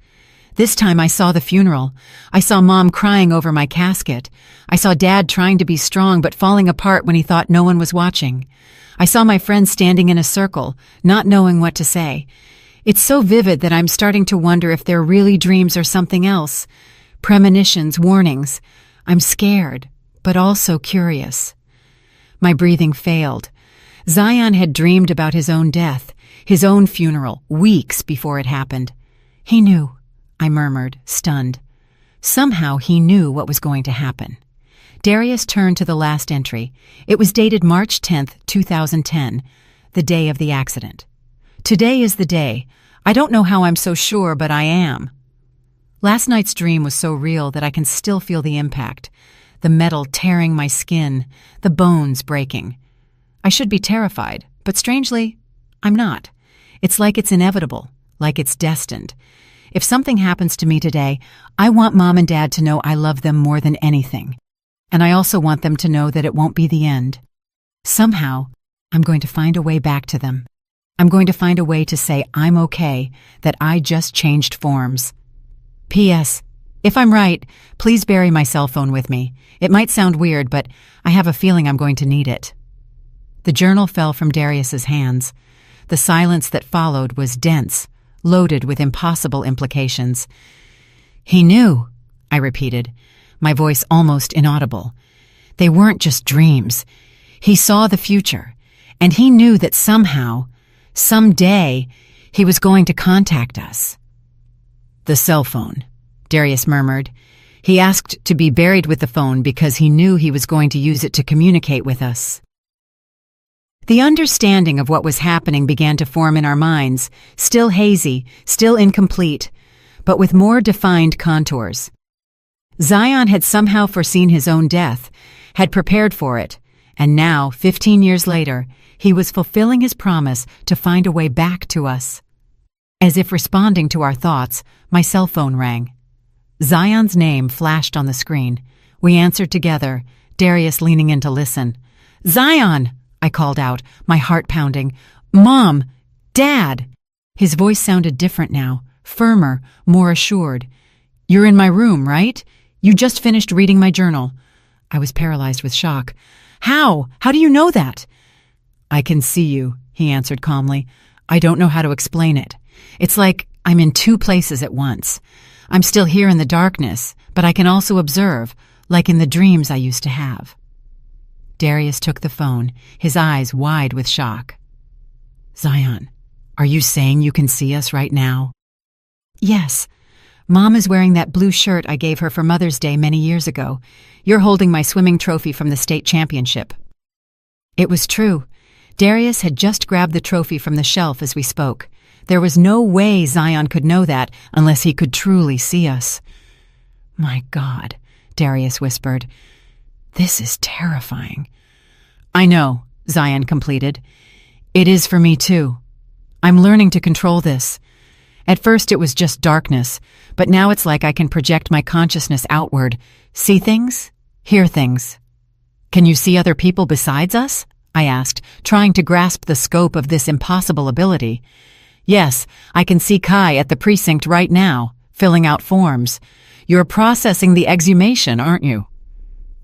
This time I saw the funeral. I saw Mom crying over my casket. I saw Dad trying to be strong but falling apart when he thought no one was watching. I saw my friends standing in a circle, not knowing what to say. It's so vivid that I'm starting to wonder if they're really dreams or something else. Premonitions, warnings. I'm scared, but also curious. My breathing failed. Zion had dreamed about his own death, his own funeral, weeks before it happened. He knew, I murmured, stunned. Somehow he knew what was going to happen. Darius turned to the last entry. It was dated March 10th, 2010, the day of the accident. "Today is the day. I don't know how I'm so sure, but I am." Last night's dream was so real that I can still feel the impact. The metal tearing my skin, the bones breaking. I should be terrified, but strangely, I'm not. It's like it's inevitable, like it's destined. If something happens to me today, I want Mom and Dad to know I love them more than anything. And I also want them to know that it won't be the end. Somehow, I'm going to find a way back to them. I'm going to find a way to say I'm okay, that I just changed forms. P.S. If I'm right, please bury my cell phone with me. It might sound weird, but I have a feeling I'm going to need it." The journal fell from Darius's hands. The silence that followed was dense, loaded with impossible implications. "He knew," I repeated, my voice almost inaudible. "They weren't just dreams. He saw the future, and he knew that somehow, someday, he was going to contact us." "The cell phone," Darius murmured. "He asked to be buried with the phone because he knew he was going to use it to communicate with us." The understanding of what was happening began to form in our minds, still hazy, still incomplete, but with more defined contours. Zion had somehow foreseen his own death, had prepared for it, and now, 15 years later, he was fulfilling his promise to find a way back to us. As if responding to our thoughts, my cell phone rang. Zion's name flashed on the screen. We answered together, Darius leaning in to listen. "Zion!" I called out, my heart pounding. "Mom! Dad!" His voice sounded different now, firmer, more assured. "You're in my room, right? You just finished reading my journal." I was paralyzed with shock. "How? How do you know that?" "I can see you," he answered calmly. "I don't know how to explain it. It's like I'm in two places at once. I'm still here in the darkness, but I can also observe, like in the dreams I used to have." Darius took the phone, his eyes wide with shock. "Zion, are you saying you can see us right now?" "Yes. Mom is wearing that blue shirt I gave her for Mother's Day many years ago. You're holding my swimming trophy from the state championship." It was true. Darius had just grabbed the trophy from the shelf as we spoke. There was no way Zion could know that unless he could truly see us. "My God," Darius whispered. "This is terrifying." "I know," Zion completed. "It is for me too. I'm learning to control this. At first it was just darkness, but now it's like I can project my consciousness outward, see things, hear things." "Can you see other people besides us?" I asked, trying to grasp the scope of this impossible ability. "Yes, I can see Kai at the precinct right now, filling out forms. You're processing the exhumation, aren't you?"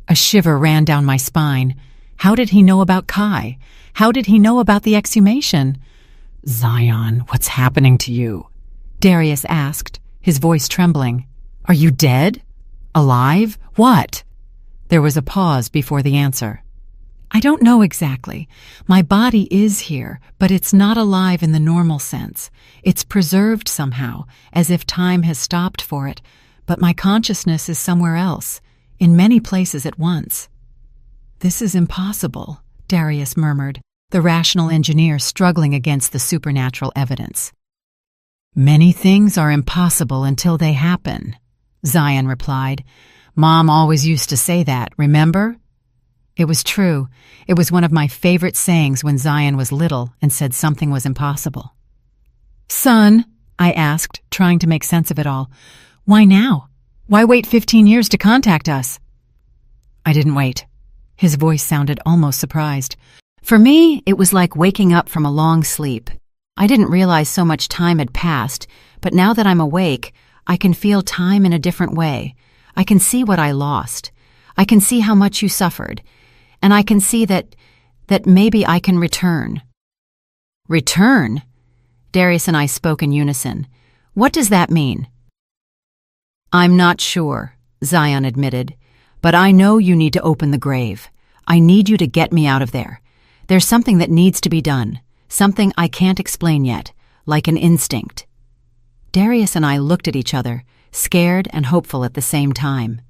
A shiver ran down my spine. How did he know about Kai? How did he know about the exhumation? "Zion, what's happening to you?" Darius asked, his voice trembling. "Are you dead? Alive? What?" There was a pause before the answer. "I don't know exactly. My body is here, but it's not alive in the normal sense. It's preserved somehow, as if time has stopped for it, but my consciousness is somewhere else, in many places at once." "This is impossible," Darius murmured, the rational engineer struggling against the supernatural evidence. "Many things are impossible until they happen," Zion replied. "Mom always used to say that, remember?" It was true. It was one of my favorite sayings when Zion was little and said something was impossible. "Son," I asked, trying to make sense of it all, "why now? Why wait 15 years to contact us?" I didn't wait. His voice sounded almost surprised. "For me, it was like waking up from a long sleep. I didn't realize so much time had passed, but now that I'm awake, I can feel time in a different way. I can see what I lost. I can see how much you suffered. And I can see that maybe I can return." "Return?" Darius and I spoke in unison. "What does that mean?" "I'm not sure," Zion admitted, "but I know you need to open the grave. I need you to get me out of there. There's something that needs to be done, something I can't explain yet, like an instinct." Darius and I looked at each other, scared and hopeful at the same time.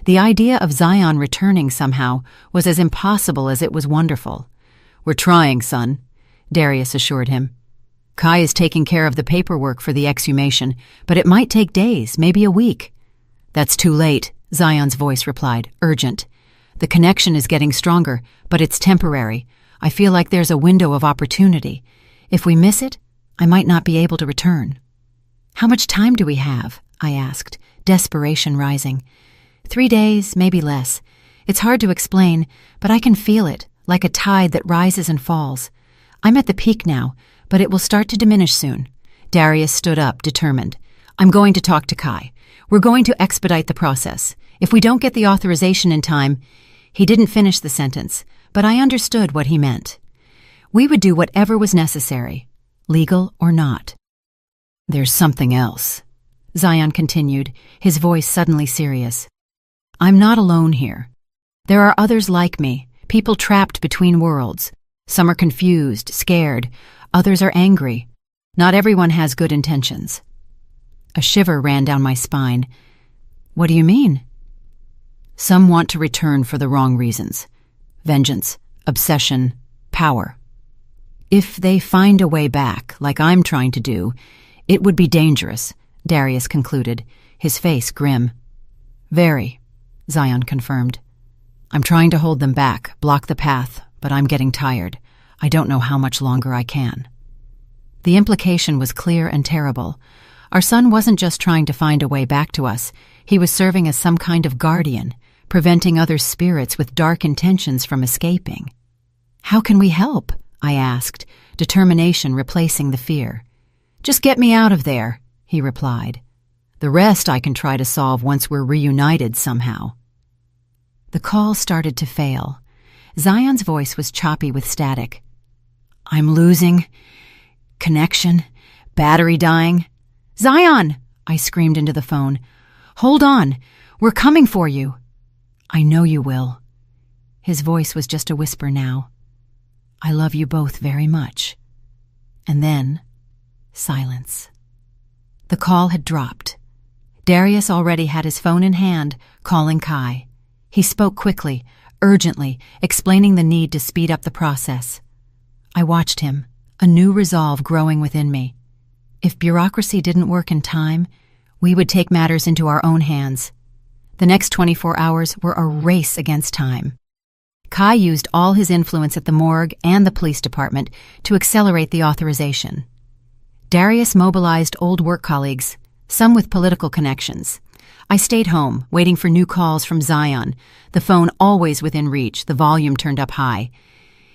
The idea of Zion returning somehow was as impossible as it was wonderful. "We're trying, son," Darius assured him. "Kai is taking care of the paperwork for the exhumation, but it might take days, maybe a week." "That's too late," Zion's voice replied, urgent. "The connection is getting stronger, but it's temporary. I feel like there's a window of opportunity. If we miss it, I might not be able to return." "How much time do we have?" I asked, desperation rising. 3 days, maybe less. It's hard to explain, but I can feel it, like a tide that rises and falls. I'm at the peak now, but it will start to diminish soon. Darius stood up, determined. "I'm going to talk to Kai. We're going to expedite the process. If we don't get the authorization in time—" He didn't finish the sentence, but I understood what he meant. We would do whatever was necessary, legal or not. "There's something else," Zion continued, his voice suddenly serious. "I'm not alone here. There are others like me, people trapped between worlds. Some are confused, scared. Others are angry. Not everyone has good intentions." A shiver ran down my spine. "What do you mean?" "Some want to return for the wrong reasons. Vengeance, obsession, power. If they find a way back, like I'm trying to do, it would be dangerous," Darius concluded, his face grim. "Very," Zion confirmed. "I'm trying to hold them back, block the path, but I'm getting tired. I don't know how much longer I can." The implication was clear and terrible. Our son wasn't just trying to find a way back to us. He was serving as some kind of guardian, preventing other spirits with dark intentions from escaping. "How can we help?" I asked, determination replacing the fear. "Just get me out of there," he replied. "The rest I can try to solve once we're reunited somehow." The call started to fail. Zion's voice was choppy with static. "I'm losing connection, battery dying." "Zion!" I screamed into the phone. "Hold on, we're coming for you." "I know you will." His voice was just a whisper now. "I love you both very much." And then, silence. The call had dropped. Darius already had his phone in hand, calling Kai. He spoke quickly, urgently, explaining the need to speed up the process. I watched him, a new resolve growing within me. If bureaucracy didn't work in time, we would take matters into our own hands. The next 24 hours were a race against time. Kai used all his influence at the morgue and the police department to accelerate the authorization. Darius mobilized old work colleagues, some with political connections. I stayed home, waiting for new calls from Zion, the phone always within reach, the volume turned up high.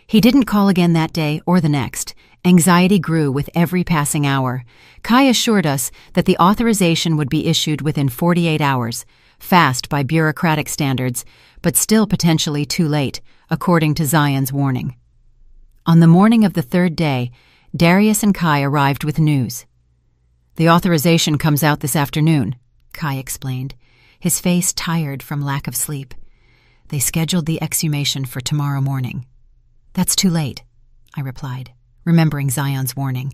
He didn't call again that day or the next. Anxiety grew with every passing hour. Kai assured us that the authorization would be issued within 48 hours, fast by bureaucratic standards, but still potentially too late, according to Zion's warning. On the morning of the third day, Darius and Kai arrived with news. "The authorization comes out this afternoon," Kai explained, his face tired from lack of sleep. "They scheduled the exhumation for tomorrow morning." "That's too late," I replied, remembering Zion's warning.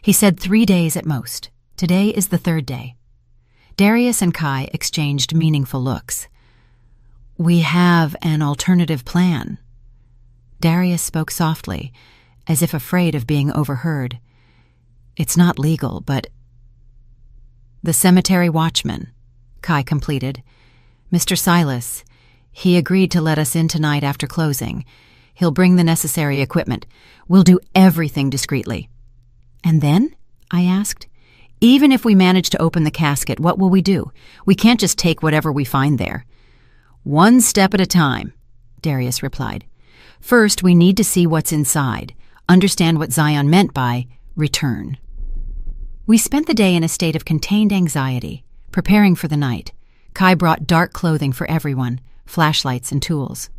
He said 3 days at most. Today is the third day. Darius and Kai exchanged meaningful looks. "We have an alternative plan." Darius spoke softly, as if afraid of being overheard. "It's not legal, but—" "The cemetery watchman," Kai completed. "Mr. Silas. He agreed to let us in tonight after closing. He'll bring the necessary equipment. We'll do everything discreetly." "And then?" I asked. "Even if we manage to open the casket, what will we do? We can't just take whatever we find there." "One step at a time," Darius replied. "First, we need to see what's inside, understand what Zion meant by return." We spent the day in a state of contained anxiety, preparing for the night. Kai brought dark clothing for everyone, flashlights and tools.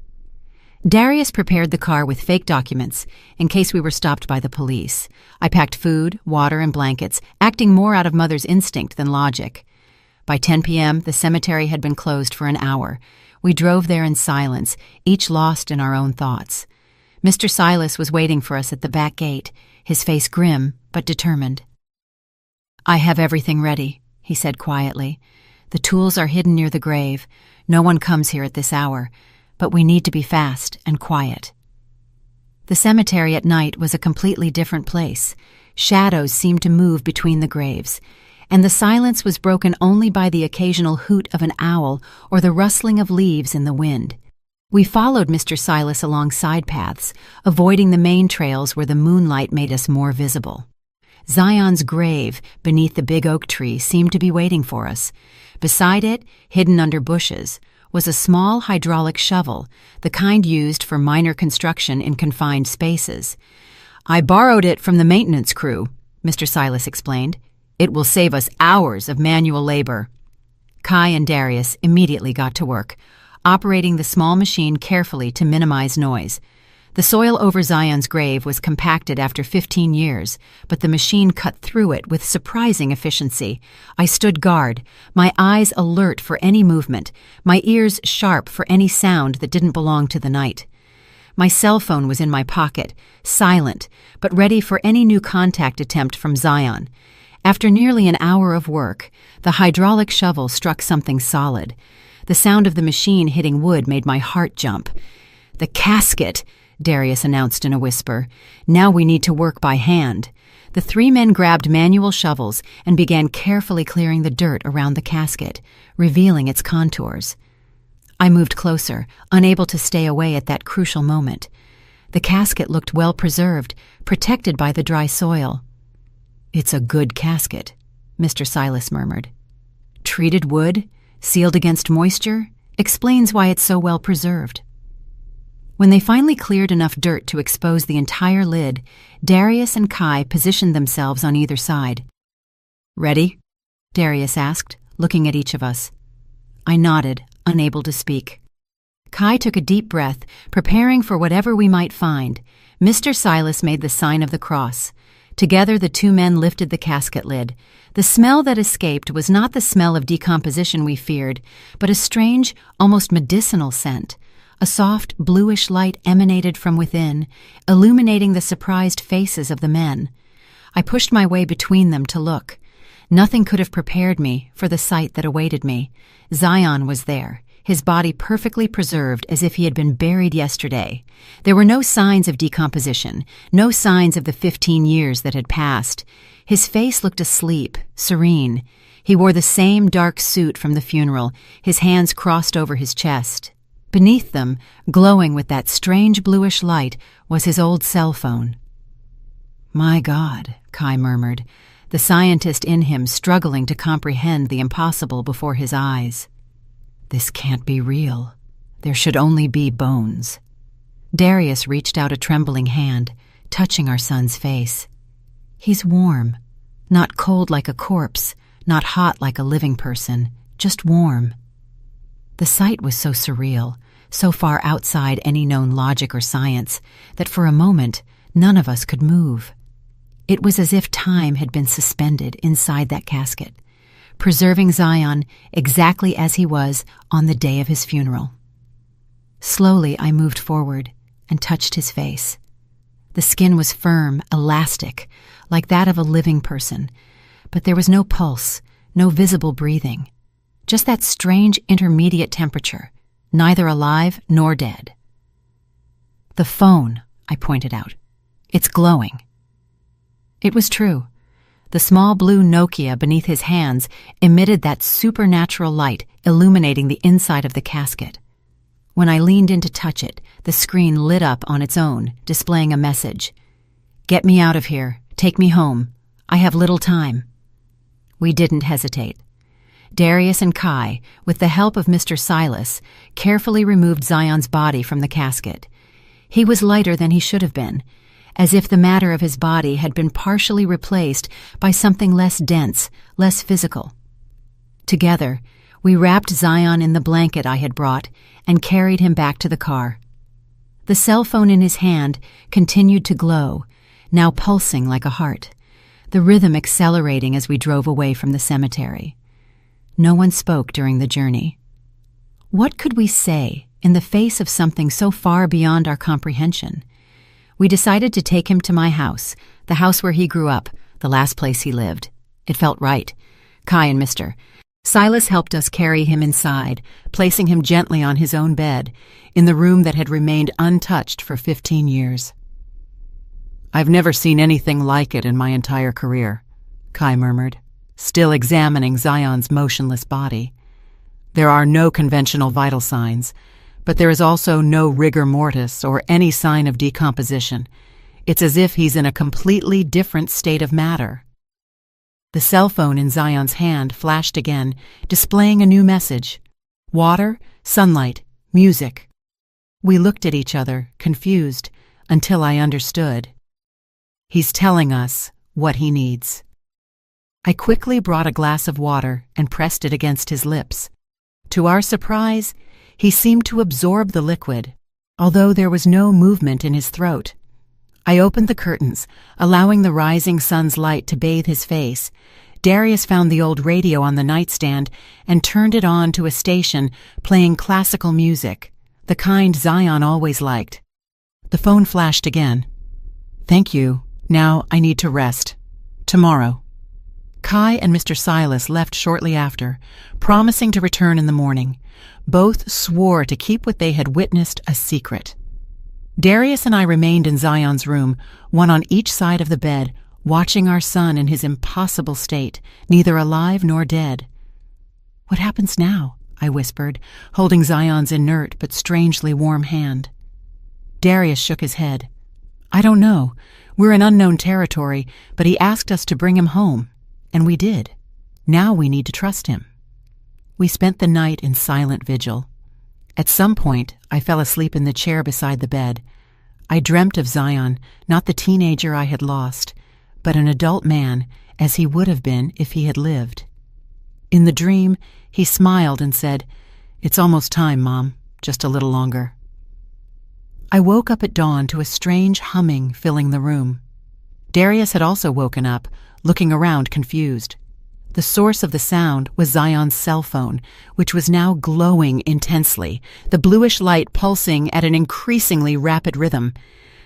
Darius prepared the car with fake documents in case we were stopped by the police. I packed food, water, and blankets, acting more out of Mother's instinct than logic. By 10 p.m., the cemetery had been closed for an hour. We drove there in silence, each lost in our own thoughts. Mr. Silas was waiting for us at the back gate, his face grim but determined. "I have everything ready," he said quietly. "The tools are hidden near the grave. No one comes here at this hour, but we need to be fast and quiet." The cemetery at night was a completely different place. Shadows seemed to move between the graves, and the silence was broken only by the occasional hoot of an owl or the rustling of leaves in the wind. We followed Mr. Silas along side paths, avoiding the main trails where the moonlight made us more visible. Zion's grave, beneath the big oak tree, seemed to be waiting for us. Beside it, hidden under bushes, was a small hydraulic shovel, the kind used for minor construction in confined spaces. "I borrowed it from the maintenance crew," Mr. Silas explained. "It will save us hours of manual labor." Kai and Darius immediately got to work, operating the small machine carefully to minimize noise. The soil over Zion's grave was compacted after 15 years, but the machine cut through it with surprising efficiency. I stood guard, my eyes alert for any movement, my ears sharp for any sound that didn't belong to the night. My cell phone was in my pocket, silent, but ready for any new contact attempt from Zion. After nearly an hour of work, the hydraulic shovel struck something solid. The sound of the machine hitting wood made my heart jump. "The casket," Darius announced in a whisper. "Now we need to work by hand." The three men grabbed manual shovels and began carefully clearing the dirt around the casket, revealing its contours. I moved closer, unable to stay away at that crucial moment. The casket looked well preserved, protected by the dry soil. "It's a good casket," Mr. Silas murmured. "Treated wood, sealed against moisture, explains why it's so well preserved." When they finally cleared enough dirt to expose the entire lid, Darius and Kai positioned themselves on either side. "Ready?" Darius asked, looking at each of us. I nodded, unable to speak. Kai took a deep breath, preparing for whatever we might find. Mr. Silas made the sign of the cross. Together the two men lifted the casket lid. The smell that escaped was not the smell of decomposition we feared, but a strange, almost medicinal scent. A soft, bluish light emanated from within, illuminating the surprised faces of the men. I pushed my way between them to look. Nothing could have prepared me for the sight that awaited me. Zion was there, his body perfectly preserved as if he had been buried yesterday. There were no signs of decomposition, no signs of the 15 years that had passed. His face looked asleep, serene. He wore the same dark suit from the funeral, his hands crossed over his chest. Beneath them, glowing with that strange bluish light, was his old cell phone. "My God," Kai murmured, the scientist in him struggling to comprehend the impossible before his eyes. "This can't be real. There should only be bones." Darius reached out a trembling hand, touching our son's face. "He's warm, not cold like a corpse, not hot like a living person, just warm." The sight was so surreal, so far outside any known logic or science, that for a moment none of us could move. It was as if time had been suspended inside that casket, preserving Zion exactly as he was on the day of his funeral. Slowly I moved forward and touched his face. The skin was firm, elastic, like that of a living person, but there was no pulse, no visible breathing. Just that strange intermediate temperature, neither alive nor dead. "The phone," I pointed out. "It's glowing." It was true. The small blue Nokia beneath his hands emitted that supernatural light, illuminating the inside of the casket. When I leaned in to touch it, the screen lit up on its own, displaying a message. "Get me out of here. Take me home. I have little time." We didn't hesitate. Darius and Kai, with the help of Mr. Silas, carefully removed Zion's body from the casket. He was lighter than he should have been, as if the matter of his body had been partially replaced by something less dense, less physical. Together, we wrapped Zion in the blanket I had brought and carried him back to the car. The cell phone in his hand continued to glow, now pulsing like a heart, the rhythm accelerating as we drove away from the cemetery. No one spoke during the journey. What could we say in the face of something so far beyond our comprehension? We decided to take him to my house, the house where he grew up, the last place he lived. It felt right. Kai and Mr. Silas helped us carry him inside, placing him gently on his own bed, in the room that had remained untouched for 15 years. "I've never seen anything like it in my entire career," Kai murmured, still examining Zion's motionless body. "There are no conventional vital signs, but there is also no rigor mortis or any sign of decomposition. It's as if he's in a completely different state of matter." The cell phone in Zion's hand flashed again, displaying a new message. Water, sunlight, music. We looked at each other, confused, until I understood. He's telling us what he needs. I quickly brought a glass of water and pressed it against his lips. To our surprise, he seemed to absorb the liquid, although there was no movement in his throat. I opened the curtains, allowing the rising sun's light to bathe his face. Darius found the old radio on the nightstand and turned it on to a station playing classical music, the kind Zion always liked. The phone flashed again. "Thank you. Now I need to rest. Tomorrow." Kai and Mr. Silas left shortly after, promising to return in the morning. Both swore to keep what they had witnessed a secret. Darius and I remained in Zion's room, one on each side of the bed, watching our son in his impossible state, neither alive nor dead. "What happens now?" I whispered, holding Zion's inert but strangely warm hand. Darius shook his head. "I don't know. We're in unknown territory, but he asked us to bring him home, and we did. Now we need to trust him." We spent the night in silent vigil. At some point, I fell asleep in the chair beside the bed. I dreamt of Zion, not the teenager I had lost, but an adult man, as he would have been if he had lived. In the dream, he smiled and said, "It's almost time, Mom, just a little longer." I woke up at dawn to a strange humming filling the room. Darius had also woken up, looking around confused. The source of the sound was Zion's cell phone, which was now glowing intensely, the bluish light pulsing at an increasingly rapid rhythm.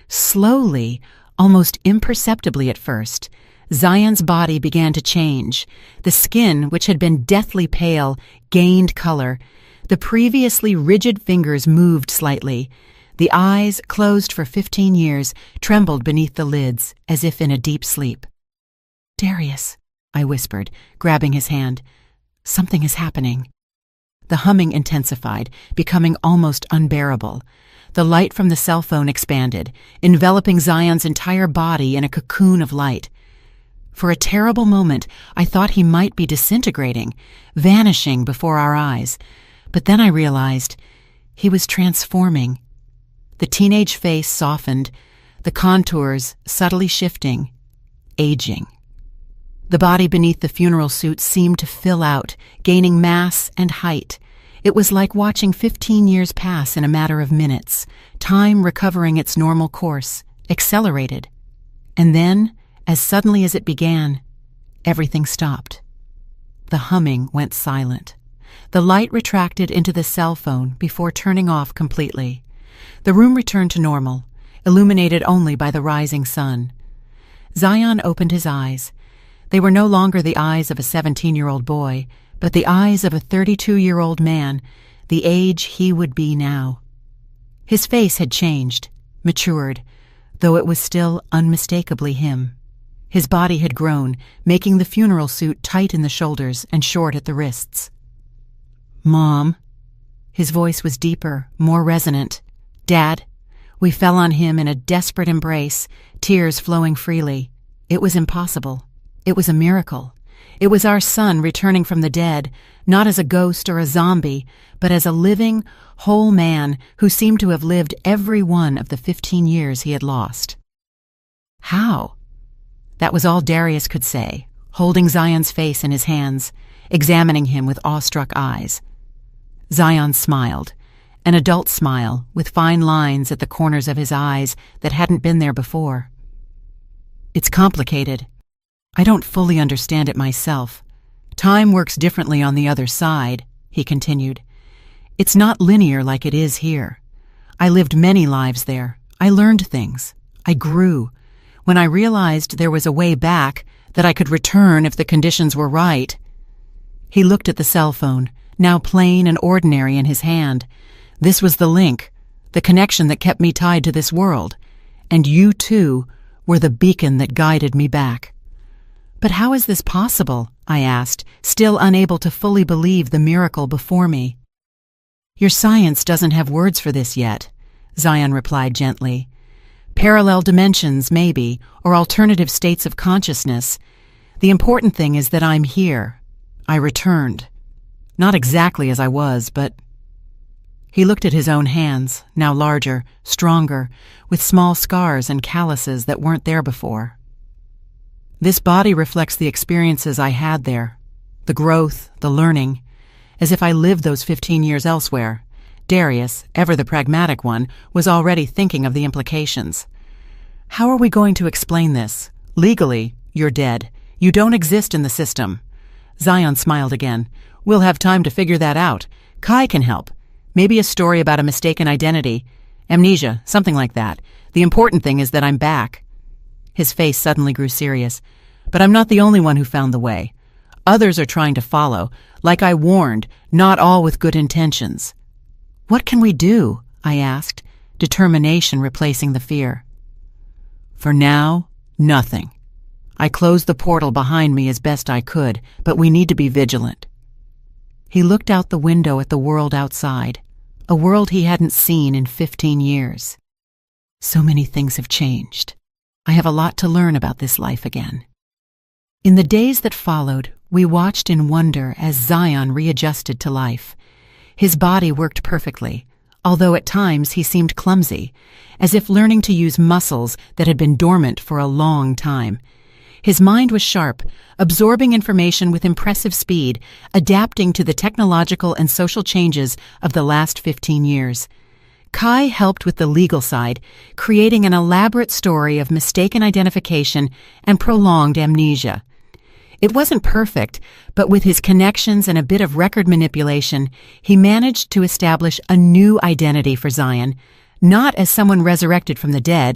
Slowly, almost imperceptibly at first, Zion's body began to change. The skin, which had been deathly pale, gained color. The previously rigid fingers moved slightly. The eyes, closed for 15 years, trembled beneath the lids, as if in a deep sleep. "Darius," I whispered, grabbing his hand. "Something is happening." The humming intensified, becoming almost unbearable. The light from the cell phone expanded, enveloping Zion's entire body in a cocoon of light. For a terrible moment, I thought he might be disintegrating, vanishing before our eyes. But then I realized he was transforming. The teenage face softened, the contours subtly shifting, aging. The body beneath the funeral suit seemed to fill out, gaining mass and height. It was like watching 15 years pass in a matter of minutes, time recovering its normal course, accelerated. And then, as suddenly as it began, everything stopped. The humming went silent. The light retracted into the cell phone before turning off completely. The room returned to normal, illuminated only by the rising sun. Zion opened his eyes. They were no longer the eyes of a 17-year-old boy, but the eyes of a 32-year-old man, the age he would be now. His face had changed, matured, though it was still unmistakably him. His body had grown, making the funeral suit tight in the shoulders and short at the wrists. "Mom." His voice was deeper, more resonant. "Dad." We fell on him in a desperate embrace, tears flowing freely. It was impossible. It was a miracle. It was our son returning from the dead, not as a ghost or a zombie, but as a living, whole man who seemed to have lived every one of the 15 years he had lost. "How?" That was all Darius could say, holding Zion's face in his hands, examining him with awestruck eyes. Zion smiled, an adult smile with fine lines at the corners of his eyes that hadn't been there before. "It's complicated. I don't fully understand it myself. Time works differently on the other side," he continued. "It's not linear like it is here. I lived many lives there. I learned things. I grew. When I realized there was a way back, that I could return if the conditions were right." He looked at the cell phone, now plain and ordinary in his hand. "This was the link, the connection that kept me tied to this world. And you, too, were the beacon that guided me back." "But how is this possible?" I asked, still unable to fully believe the miracle before me. "Your science doesn't have words for this yet," Zion replied gently. "Parallel dimensions, maybe, or alternative states of consciousness. The important thing is that I'm here. I returned. Not exactly as I was, but—" He looked at his own hands, now larger, stronger, with small scars and calluses that weren't there before. This body reflects the experiences I had there, the growth, the learning, as if I lived those 15 years elsewhere. Darius, ever the pragmatic one, was already thinking of the implications. How are we going to explain this? Legally, you're dead. You don't exist in the system. Zion smiled again. We'll have time to figure that out. Kai can help. Maybe a story about a mistaken identity. Amnesia, something like that. The important thing is that I'm back. His face suddenly grew serious. But I'm not the only one who found the way. Others are trying to follow. Like I warned, not all with good intentions. What can we do? I asked, determination replacing the fear. For now, nothing. I closed the portal behind me as best I could, but we need to be vigilant. He looked out the window at the world outside, a world he hadn't seen in 15 years. So many things have changed. I have a lot to learn about this life again. In the days that followed, we watched in wonder as Zion readjusted to life. His body worked perfectly, although at times he seemed clumsy, as if learning to use muscles that had been dormant for a long time. His mind was sharp, absorbing information with impressive speed, adapting to the technological and social changes of the last 15 years. Kai helped with the legal side, creating an elaborate story of mistaken identification and prolonged amnesia. It wasn't perfect, but with his connections and a bit of record manipulation, he managed to establish a new identity for Zion, not as someone resurrected from the dead,